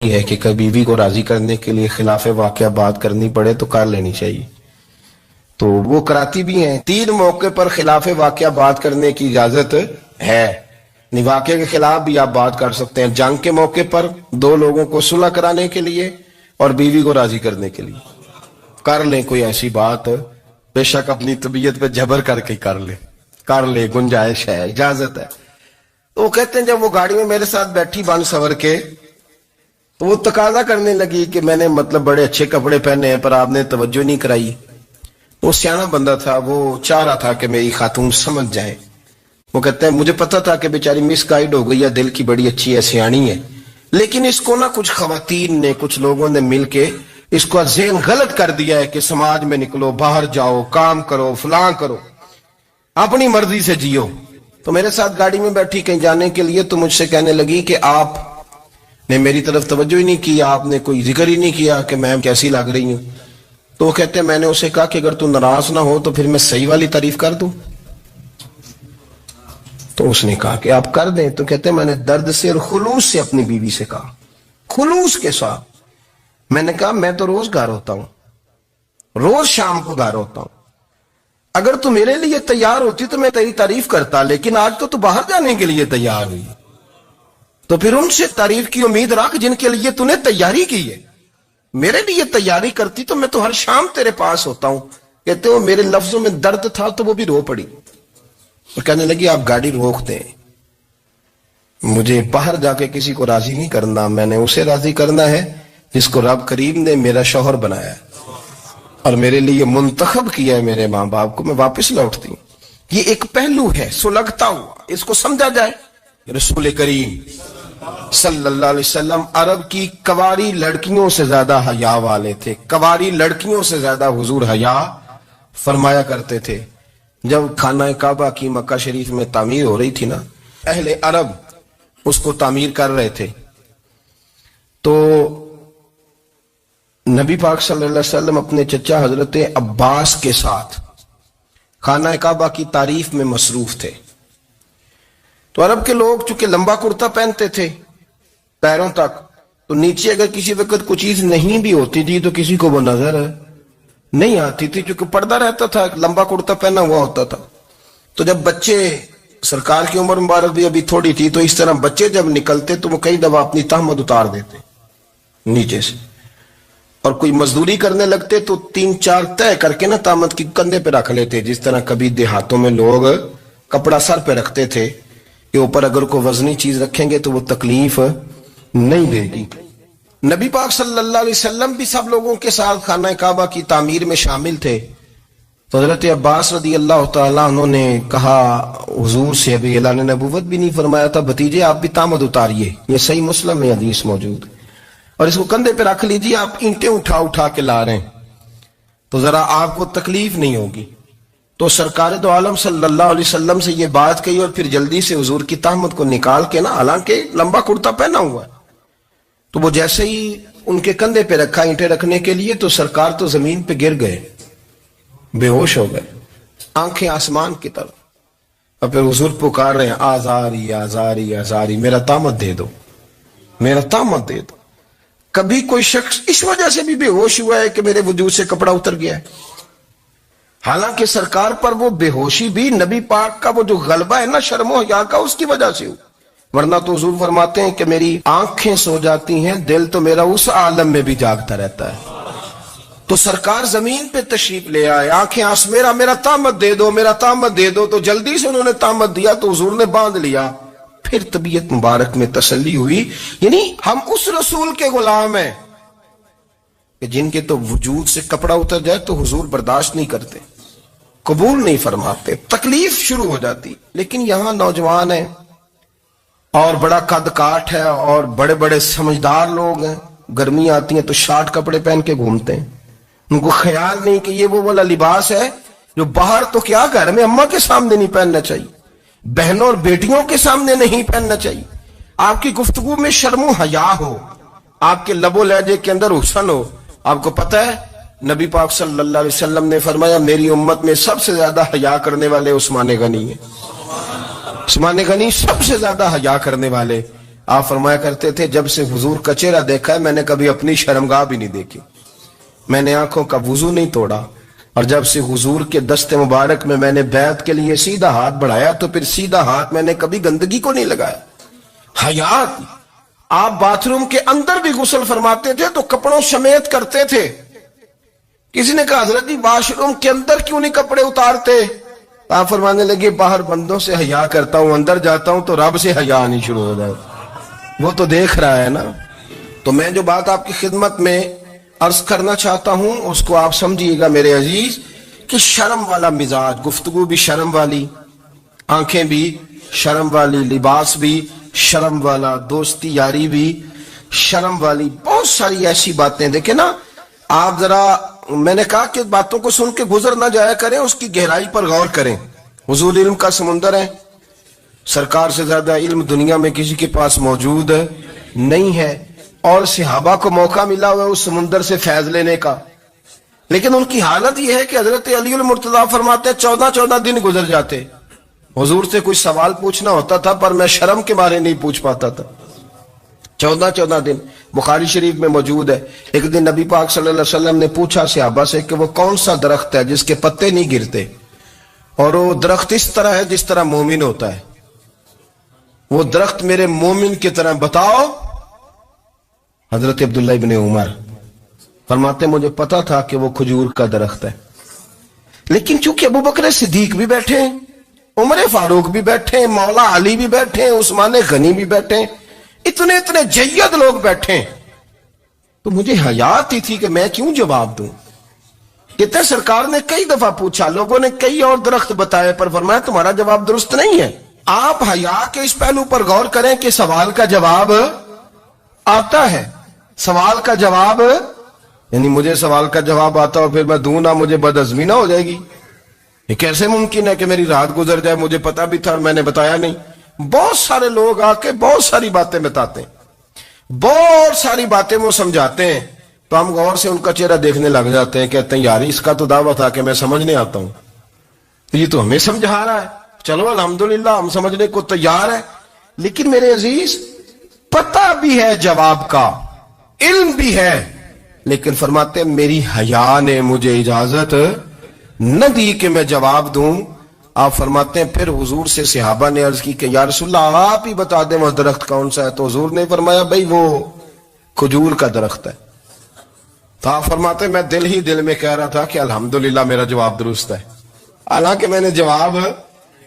ہے کہ کبھی بیوی کو راضی کرنے کے لیے خلاف واقعہ بات کرنی پڑے تو کر لینی چاہیے، تو وہ کراتی بھی ہیں۔ 3 موقع پر خلاف واقعہ بات کرنے کی اجازت ہے، واقعے کے خلاف بھی آپ بات کر سکتے ہیں۔ جنگ کے موقع پر 2 لوگوں کو صلح کرانے کے لیے اور بیوی کو راضی کرنے کے لیے کر لیں کوئی ایسی بات، بے شک اپنی طبیعت پہ جبر کر کے کر لے، گنجائش ہے، اجازت ہے۔ تو وہ کہتے ہیں جب وہ گاڑی میں میرے ساتھ بیٹھی بن سور کے تو وہ تقاضا کرنے لگی کہ میں نے بڑے اچھے کپڑے پہنے ہیں پر آپ نے توجہ نہیں کرائی۔ وہ سیانا بندہ تھا، وہ چاہ رہا تھا کہ میری خاتون سمجھ جائے۔ وہ کہتے ہیں مجھے پتا تھا کہ بیچاری مس گائیڈ ہو گئی ہے، دل کی بڑی اچھی ہے، سیانی ہے، لیکن اس کو کچھ خواتین نے، کچھ لوگوں نے مل کے اس کو ذہن غلط کر دیا ہے کہ سماج میں نکلو، باہر جاؤ، کام کرو، فلاں کرو، اپنی مرضی سے جیو۔ تو میرے ساتھ گاڑی میں بیٹھی کہیں جانے کے لیے تو مجھ سے کہنے لگی کہ آپ نے میری طرف توجہ ہی نہیں کی، آپ نے کوئی ذکر ہی نہیں کیا کہ میں کیسی لگ رہی ہوں۔ تو وہ کہتے ہیں میں نے اسے کہا کہ اگر تو ناراض نہ ہو تو پھر میں صحیح والی تعریف کر دوں۔ تو اس نے کہا کہ آپ کر دیں۔ تو کہتے ہیں میں نے درد سے اور خلوص سے اپنی بیوی سے کہا، خلوص کے ساتھ میں نے کہا میں تو روز گھر ہوتا ہوں، روز شام کو گھر ہوتا ہوں، اگر تو میرے لیے تیار ہوتی تو میں تیری تعریف کرتا، لیکن آج تو باہر جانے کے لیے تیار ہوئی، تو پھر ان سے تعریف کی امید رکھ جن کے لیے تو نے تیاری کی ہے۔ میرے لیے تیاری کرتی تو میں تو ہر شام تیرے پاس ہوتا ہوں۔ کہتے ہو میرے لفظوں میں درد تھا تو وہ بھی رو پڑی اور کہنے لگی آپ گاڑی روک دیں، مجھے باہر جا کے کسی کو راضی نہیں کرنا، میں نے اسے راضی کرنا ہے جس کو رب کریم نے میرا شوہر بنایا ہے اور میرے لیے منتخب کیا ہے میرے ماں باپ کو، میں واپس لوٹتی ہوں۔ یہ ایک پہلو ہے سلگتا ہوا، اس کو سمجھا جائے۔ رسول کریم صلی اللہ علیہ وسلم عرب کی کواری لڑکیوں سے زیادہ حیا والے تھے، کواری لڑکیوں سے زیادہ حضور حیا فرمایا کرتے تھے۔ جب خانہ کعبہ کی مکہ شریف میں تعمیر ہو رہی تھی نا، اہل عرب اس کو تعمیر کر رہے تھے، تو نبی پاک صلی اللہ علیہ وسلم اپنے چچا حضرت عباس کے ساتھ خانہ کعبہ کی تعریف میں مصروف تھے۔ تو عرب کے لوگ چونکہ لمبا کرتا پہنتے تھے پیروں تک، تو نیچے اگر کسی وقت کوئی چیز نہیں بھی ہوتی تھی تو کسی کو وہ نظر نہیں آتی تھی، چونکہ پردہ رہتا تھا، لمبا کرتا پہنا ہوا ہوتا تھا۔ تو جب بچے، سرکار کی عمر مبارک بھی ابھی تھوڑی تھی، تو اس طرح بچے جب نکلتے تو وہ کئی دفعہ اپنی تہمت اتار دیتے نیچے سے، اور کوئی مزدوری کرنے لگتے تو 3-4 طے کر کے تہمت کی کندھے پہ رکھ لیتے، جس طرح کبھی دیہاتوں میں لوگ کپڑا سر پہ رکھتے تھے کہ اوپر اگر کوئی وزنی چیز رکھیں گے تو وہ تکلیف نہیں دے گی۔ نبی پاک صلی اللہ علیہ وسلم بھی سب لوگوں کے ساتھ خانہ کعبہ کی تعمیر میں شامل تھے۔ تو حضرت عباس رضی اللہ تعالیٰ عنہ نے کہا حضور سے، ابھی اعلان نبوت بھی نہیں فرمایا تھا، بھتیجے آپ بھی تہمت اتاریے، یہ صحیح مسلم میں حدیث موجود ہے، اور اس کو کندھے پہ رکھ لیجیے، آپ اینٹیں اٹھا کے لا رہے ہیں تو ذرا آپ کو تکلیف نہیں ہوگی۔ تو سرکار دو عالم صلی اللہ علیہ وسلم سے یہ بات کہی اور پھر جلدی سے حضور کی تہمت کو نکال کے حالانکہ لمبا کرتا پہنا ہوا ہے، تو وہ جیسے ہی ان کے کندھے پہ رکھا اینٹیں رکھنے کے لیے تو سرکار تو زمین پہ گر گئے، بے ہوش ہو گئے، آنکھیں آسمان کی طرف، اور پھر حضور پکار رہے ہیں آزاری آزاری آزاری، میرا تہمت دے دو، میرا تہمت دے دو۔ کبھی کوئی شخص اس وجہ سے بھی بے ہوش ہوا ہے کہ میرے وجود سے کپڑا اتر گیا ہے؟ حالانکہ سرکار پر وہ بے ہوشی بھی نبی پاک کا وہ جو غلبہ ہے نا شرم و حیا کا، اس کی وجہ سے ہو، ورنہ تو حضور فرماتے ہیں کہ میری آنکھیں سو جاتی ہیں، دل تو میرا اس عالم میں بھی جاگتا رہتا ہے۔ تو سرکار زمین پہ تشریف لے آئے، آنکھیں میرا تہمت دے دو، میرا تہمت دے دو، تو جلدی سے انہوں نے تہمت دیا تو حضور نے باندھ لیا۔ پھر طبیعت مبارک میں تسلی ہوئی، یعنی ہم اس رسول کے غلام ہیں کہ جن کے تو وجود سے کپڑا اتر جائے تو حضور برداشت نہیں کرتے، قبول نہیں فرماتے، تکلیف شروع ہو جاتی۔ لیکن یہاں نوجوان ہیں اور بڑا قد کاٹ ہے اور بڑے بڑے سمجھدار لوگ ہیں، گرمی آتی ہیں تو شارٹ کپڑے پہن کے گھومتے ہیں، ان کو خیال نہیں کہ یہ وہ والا لباس ہے جو باہر تو کیا گھر میں اماں کے سامنے نہیں پہننا چاہیے، بہنوں اور بیٹیوں کے سامنے نہیں پہننا چاہیے۔ آپ کی گفتگو میں شرم و حیا ہو، آپ کے لب و لہجے کے اندر حسن ہو۔ آپ کو پتہ ہے نبی پاک صلی اللہ علیہ وسلم نے فرمایا میری امت میں سب سے زیادہ حیا کرنے والے عثمان غنی ہیں، عثمان غنی سب سے زیادہ حیا کرنے والے۔ آپ فرمایا کرتے تھے جب سے حضور کا چہرہ دیکھا ہے میں نے کبھی اپنی شرمگاہ بھی نہیں دیکھی، میں نے آنکھوں کا وضو نہیں توڑا، اور جب سے حضور کے دست مبارک میں نے بیعت کے لیے سیدھا ہاتھ بڑھایا تو پھر سیدھا ہاتھ میں نے کبھی گندگی کو نہیں لگایا۔ حیات، آپ باتھ روم کے اندر بھی غسل فرماتے تھے تو کپڑوں سمیت کرتے تھے۔ کسی نے کہا حضرت جی واش روم کے اندر کیوں نہیں کپڑے اتارتے؟ آپ فرمانے لگے باہر بندوں سے حیا کرتا ہوں، اندر جاتا ہوں تو رب سے حیا نہیں شروع ہو جائے، وہ تو دیکھ رہا ہے نا۔ تو میں جو بات آپ کی خدمت میں عرض کرنا چاہتا ہوں اس کو آپ سمجھیے گا میرے عزیز، کہ شرم والا مزاج، گفتگو بھی شرم والی، آنکھیں بھی شرم والی، لباس بھی شرم والا، دوستی یاری بھی شرم والی، بہت ساری ایسی باتیں۔ دیکھیں نا آپ ذرا، میں نے کہا کہ باتوں کو سن کے گزر نہ جایا کریں، اس کی گہرائی پر غور کریں۔ حضور علم کا سمندر ہے، سرکار سے زیادہ علم دنیا میں کسی کے پاس موجود نہیں ہے، اور صحابہ کو موقع ملا ہوا ہے اس سمندر سے فیض لینے کا، لیکن ان کی حالت یہ ہے کہ حضرت علی المرتضیٰ فرماتے 14 دن گزر جاتے، حضور سے کوئی سوال پوچھنا ہوتا تھا پر میں شرم کے بارے نہیں پوچھ پاتا تھا۔ 14 دن بخاری شریف میں موجود ہے۔ ایک دن نبی پاک صلی اللہ علیہ وسلم نے پوچھا صحابہ سے کہ وہ کون سا درخت ہے جس کے پتے نہیں گرتے، اور وہ درخت اس طرح ہے جس طرح مومن ہوتا ہے، وہ درخت میرے مومن کی طرح بتاؤ۔ حضرت عبداللہ ابن عمر فرماتے مجھے پتا تھا کہ وہ کھجور کا درخت ہے، لیکن چونکہ ابو بکر صدیق بھی بیٹھے، عمر فاروق بھی بیٹھے، مولا علی بھی بیٹھے، عثمان غنی بھی بیٹھے، اتنے جید لوگ بیٹھے، تو مجھے حیات ہی تھی کہ میں کیوں جواب دوں۔ کہتے سرکار نے کئی دفعہ پوچھا، لوگوں نے کئی اور درخت بتائے، پر فرمایا تمہارا جواب درست نہیں ہے۔ آپ حیا کے اس پہلو پر غور کریں کہ سوال کا جواب آتا ہے، سوال کا جواب، یعنی مجھے سوال کا جواب آتا ہو پھر میں دوں نہ، مجھے بدعزمی نہ ہو جائے گی؟ یہ کیسے ممکن ہے کہ میری رات گزر جائے، مجھے پتا بھی تھا اور میں نے بتایا نہیں؟ بہت سارے لوگ آ کے بہت ساری باتیں بتاتے ہیں، بہت ساری باتیں وہ سمجھاتے ہیں، تو ہم غور سے ان کا چہرہ دیکھنے لگ جاتے ہیں، کہتے ہیں یار اس کا تو دعویٰ تھا کہ میں سمجھنے آتا ہوں، یہ تو ہمیں سمجھا رہا ہے، چلو الحمدللہ ہم سمجھنے کو تیار ہے۔ لیکن میرے عزیز پتہ بھی ہے جواب کا، علم بھی ہے، لیکن فرماتے ہیں میری حیا نے مجھے اجازت نہ دی کہ میں جواب دوں۔ آپ فرماتے ہیں پھر حضور سے صحابہ نے عرض کی کہ یا رسول اللہ آپ ہی بتا دیں وہ درخت کون سا ہے، تو حضور نے فرمایا بھئی وہ کھجور کا درخت ہے۔ تو آپ فرماتے ہیں میں دل میں کہہ رہا تھا کہ الحمدللہ میرا جواب درست ہے، حالانکہ میں نے جواب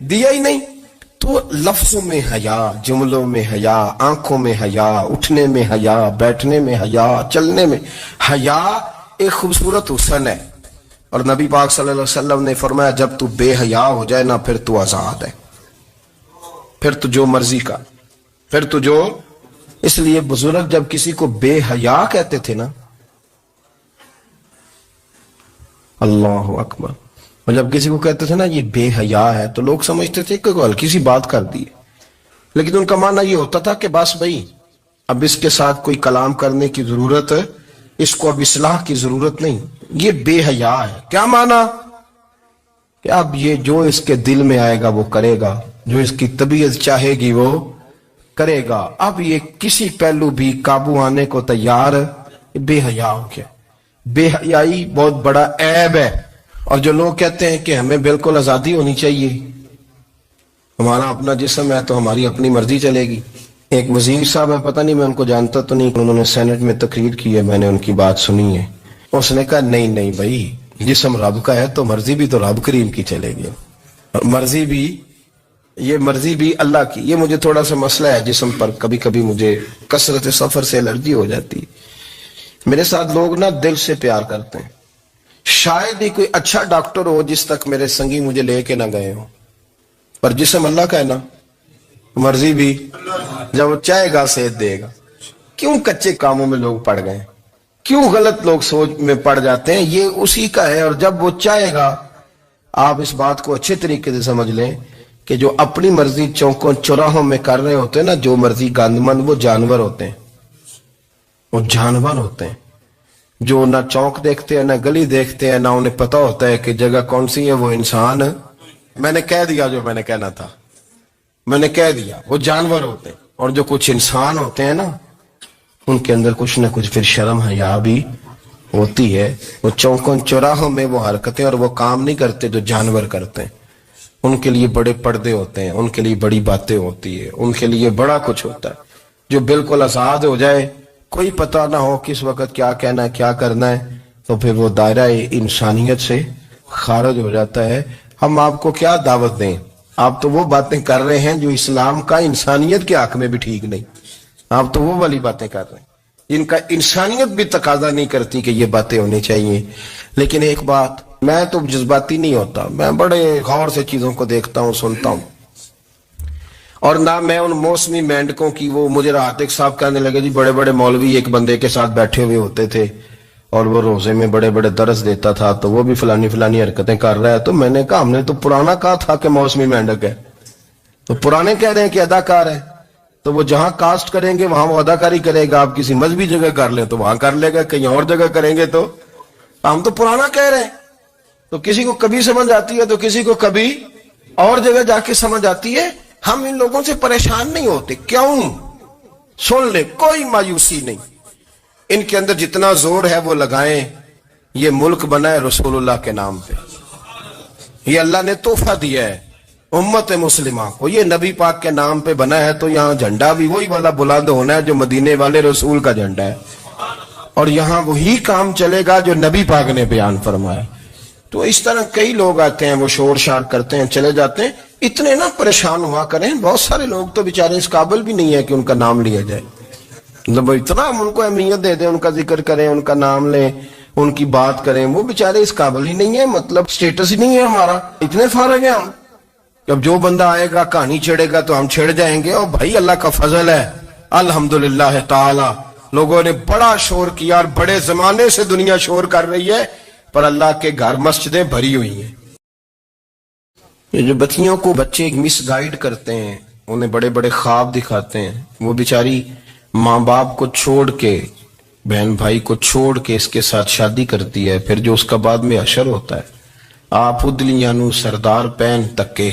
دیا ہی نہیں۔ تو لفظوں میں حیا، جملوں میں حیا، آنکھوں میں حیا، اٹھنے میں حیا، بیٹھنے میں حیا، چلنے میں حیا ایک خوبصورت حسن ہے، اور نبی پاک صلی اللہ علیہ وسلم نے فرمایا جب تو بے حیا ہو جائے نا پھر تو آزاد ہے، پھر تو جو مرضی کا، پھر تو جو۔ اس لیے بزرگ جب کسی کو بے حیا کہتے تھے نا، اللہ اکبر، اور جب کسی کو کہتے تھے نا یہ بے حیا ہے تو لوگ سمجھتے تھے کہ ہلکی سی بات کر دی، لیکن ان کا معنی یہ ہوتا تھا کہ بس بھائی اب اس کے ساتھ کوئی کلام کرنے کی ضرورت، اس کو اب اصلاح کی ضرورت نہیں، یہ بے حیا ہے۔ کیا معنی؟ کہ اب یہ جو اس کے دل میں آئے گا وہ کرے گا، جو اس کی طبیعت چاہے گی وہ کرے گا، اب یہ کسی پہلو بھی قابو آنے کو تیار بے حیا ہو گیا۔ بے حیائی بہت بڑا عیب ہے، اور جو لوگ کہتے ہیں کہ ہمیں بالکل آزادی ہونی چاہیے، ہمارا اپنا جسم ہے تو ہماری اپنی مرضی چلے گی۔ ایک وزیر صاحب ہے، پتہ نہیں میں ان کو جانتا تو نہیں، انہوں نے سینٹ میں تقریر کی ہے، میں نے ان کی بات سنی ہے، اس نے کہا نہیں بھائی جسم رب کا ہے تو مرضی بھی تو رب کریم کی چلے گی، مرضی بھی اللہ کی۔ یہ مجھے تھوڑا سا مسئلہ ہے جسم پر، کبھی کبھی مجھے کثرت سفر سے الرجی ہو جاتی ہے۔ میرے ساتھ لوگ نا دل سے پیار کرتے ہیں، شاید ہی کوئی اچھا ڈاکٹر ہو جس تک میرے سنگی مجھے لے کے نہ گئے ہوں، پر جسم اللہ کا ہے نا، مرضی بھی جب وہ چاہے گا صحت دے گا۔ کیوں کچے کاموں میں لوگ پڑ گئے، کیوں غلط لوگ سوچ میں پڑ جاتے ہیں، یہ اسی کا ہے، اور جب وہ چاہے گا، آپ اس بات کو اچھے طریقے سے سمجھ لیں کہ جو اپنی مرضی چوکوں چوراہوں میں کر رہے ہوتے ہیں نا، جو مرضی گاندمند، وہ جانور ہوتے ہیں، وہ جانور ہوتے ہیں جو نہ چوک دیکھتے ہیں نہ گلی دیکھتے ہیں، نہ انہیں پتہ ہوتا ہے کہ جگہ کون سی ہے، وہ انسان۔ میں نے کہہ دیا جو میں نے کہنا تھا، میں نے کہہ دیا، وہ جانور ہوتے ہیں۔ اور جو کچھ انسان ہوتے ہیں نا ان کے اندر کچھ نہ کچھ پھر شرم حیا بھی ہوتی ہے. وہ چوکوں چوراہوں میں وہ حرکتیں اور وہ کام نہیں کرتے جو جانور کرتے ہیں. ان کے لیے بڑے پردے ہوتے ہیں, ان کے لیے بڑی باتیں ہوتی ہے, ان کے لیے بڑا کچھ ہوتا ہے. جو بالکل آزاد ہو جائے, کوئی پتہ نہ ہو کس وقت کیا کہنا ہے کیا کرنا ہے, تو پھر وہ دائرہ انسانیت سے خارج ہو جاتا ہے. ہم آپ کو کیا دعوت دیں؟ آپ تو وہ باتیں کر رہے ہیں جو اسلام کا انسانیت کے حق میں بھی ٹھیک نہیں. آپ تو وہ والی باتیں کر رہے ہیں جن کا انسانیت بھی تقاضا نہیں کرتی کہ یہ باتیں ہونی چاہیے. لیکن ایک بات, میں تو جذباتی نہیں ہوتا, میں بڑے غور سے چیزوں کو دیکھتا ہوں, سنتا ہوں. اور نہ میں ان موسمی مینڈکوں کی, وہ مجھے راحت ایک صاحب کہنے لگے جی بڑے بڑے مولوی ایک بندے کے ساتھ بیٹھے ہوئے ہوتے تھے اور وہ روزے میں بڑے بڑے درس دیتا تھا تو وہ بھی فلانی حرکتیں کر رہا ہے. تو میں نے کہا ہم نے تو پرانا کہا تھا کہ موسمی مینڈک ہے, تو پرانے کہہ رہے ہیں کہ اداکار ہے. تو وہ جہاں کاسٹ کریں گے وہاں وہ اداکاری کرے گا. آپ کسی مذہبی جگہ کر لیں تو وہاں کر لے گا, کہیں اور جگہ کریں گے تو ہم تو پرانا کہہ رہے ہیں. تو کسی کو کبھی سمجھ آتی ہے تو کسی کو کبھی اور جگہ جا کے سمجھ آتی ہے. ہم ان لوگوں سے پریشان نہیں ہوتے. کیوں؟ سن لے, کوئی مایوسی نہیں. ان کے اندر جتنا زور ہے وہ لگائیں. یہ ملک بنا ہے رسول اللہ کے نام پہ, یہ اللہ نے تحفہ دیا ہے امت مسلمہ کو. یہ نبی پاک کے نام پہ بنا ہے تو یہاں جھنڈا بھی وہی والا بلند ہونا ہے جو مدینے والے رسول کا جھنڈا ہے, اور یہاں وہی کام چلے گا جو نبی پاک نے بیان فرمایا. تو اس طرح کئی لوگ آتے ہیں, وہ شور شار کرتے ہیں, چلے جاتے ہیں. اتنے نہ پریشان ہوا کریں. بہت سارے لوگ تو بیچارے اس قابل بھی نہیں ہے کہ ان کا نام لیا جائے. مطلب اتنا ہم ان کو اہمیت دے دیں, ان کا ذکر کریں, ان کا نام لیں, ان کی بات کریں, وہ بیچارے اس قابل ہی نہیں ہے. مطلب سٹیٹس ہی نہیں ہے ہمارا. اتنے فارغ ہیں ہم. جب جو بندہ آئے گا کہانی چھڑے گا تو ہم چھڑ جائیں گے. اور بھائی اللہ کا فضل ہے الحمدللہ تعالی, لوگوں نے بڑا شور کیا اور بڑے زمانے سے دنیا شور کر رہی ہے, پر اللہ کے گھر مسجدیں بھری ہوئی ہیں. یہ جو بچیوں کو بچے مس گائیڈ کرتے ہیں, انہیں بڑے بڑے خواب دکھاتے ہیں, وہ بیچاری ماں باپ کو چھوڑ کے, بہن بھائی کو چھوڑ کے اس کے ساتھ شادی کرتی ہے. پھر جو اس کا بعد میں حشر ہوتا ہے, آپ ادلیاں نو سردار پین تکے